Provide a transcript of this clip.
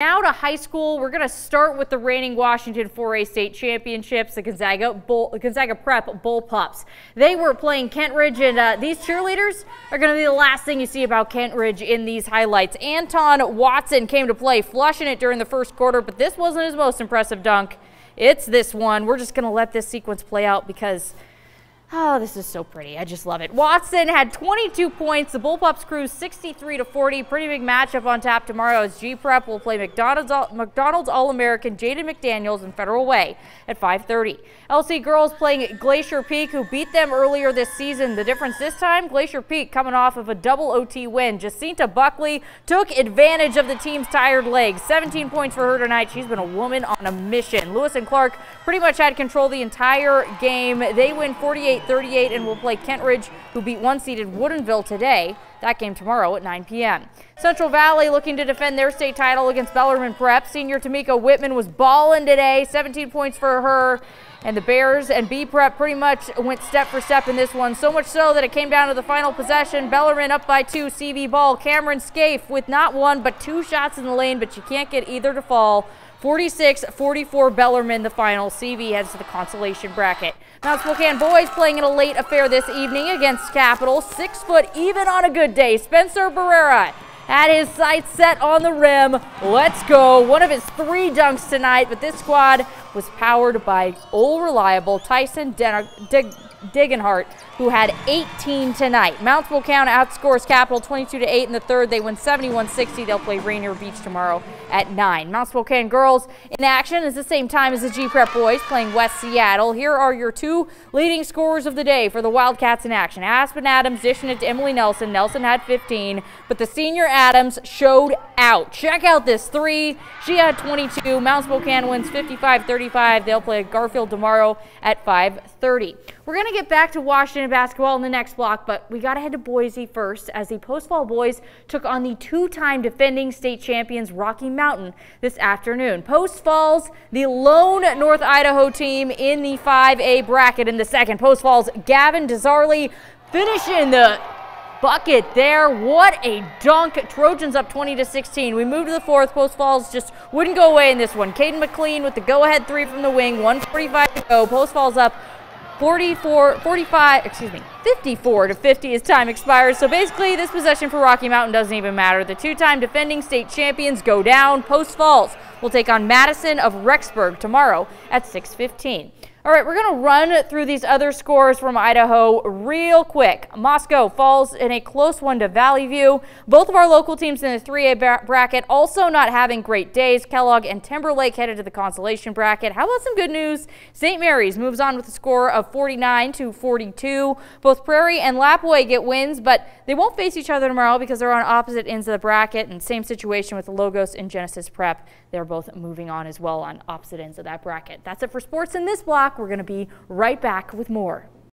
Now to high school, we're going to start with the reigning Washington 4A state championships, the Gonzaga Prep Bull Pups. They were playing Kent Ridge, and these cheerleaders are going to be the last thing you see about Kent Ridge in these highlights. Anton Watson came to play, flushing it during the first quarter, but this wasn't his most impressive dunk. It's this one. We're just going to let this sequence play out because oh, this is so pretty. I just love it. Watson had 22 points. The Bull Pups cruised 63-40. Pretty big matchup on tap tomorrow as G Prep will play McDonald's All-American Jaden McDaniels in Federal Way at 5:30. LC girls playing Glacier Peak, who beat them earlier this season. The difference this time, Glacier Peak coming off of a double OT win. Jacinta Buckley took advantage of the team's tired legs. 17 points for her tonight. She's been a woman on a mission. Lewis and Clark pretty much had control the entire game. They win 48-38 and will play Kent Ridge, who beat one-seeded Woodinville today. That game tomorrow at 9 p.m. Central Valley looking to defend their state title against Bellarmine Prep. Senior Tamika Whitman was balling today, 17 points for her. And the Bears and B Prep pretty much went step for step in this one, so much so that it came down to the final possession. Bellarmine up by 2, CV ball. Cameron Scaife with not one but 2 shots in the lane, but you can't get either to fall. 46-44 Bellarmine the final. CV heads to the consolation bracket. Mount Spokane boys playing in a late affair this evening against Capital. 6 foot even on a good day. Spencer Barrera had his sights set on the rim. Let's go. One of his 3 dunks tonight, but this squad was powered by old reliable Tyson Digenhart, who had 18 tonight. Mount Spokane outscores Capital 22-8 in the third. They win 71-60. They'll play Rainier Beach tomorrow at 9. Mount Spokane girls in action is the same time as the G Prep boys playing West Seattle. Here are your 2 leading scorers of the day for the Wildcats in action. Aspen Adams dishing it to Emily Nelson. Nelson had 15, but the senior Adams showed out. Check out this 3. She had 22. Mount Spokane wins 55-35. They'll play Garfield tomorrow at 5:30. We're going to get back to Washington basketball in the next block, but we got to head to Boise first as the Post Fall boys took on the 2-time defending state champions Rocky Mountain this afternoon. Post Falls, the lone North Idaho team in the 5A bracket in the second. Post Falls' Gavin Desarley finishing the bucket there. What a dunk. Trojans up 20-16. We move to the fourth. Post Falls just wouldn't go away in this one. Caden McLean with the go-ahead 3 from the wing. 1:45 to go. Post Falls up 54-50 as time expires. So basically this possession for Rocky Mountain doesn't even matter. The 2-time defending state champions go down. Post Falls will take on Madison of Rexburg tomorrow at 6:15. All right, we're going to run through these other scores from Idaho real quick. Moscow falls in a close one to Valley View. Both of our local teams in the 3A bracket also not having great days. Kellogg and Timberlake headed to the consolation bracket. How about some good news? St. Mary's moves on with a score of 49-42. Both Prairie and Lapwai get wins, but they won't face each other tomorrow because they're on opposite ends of the bracket, and same situation with Logos and Genesis Prep. They're both moving on as well on opposite ends of that bracket. That's it for sports in this block. We're going to be right back with more.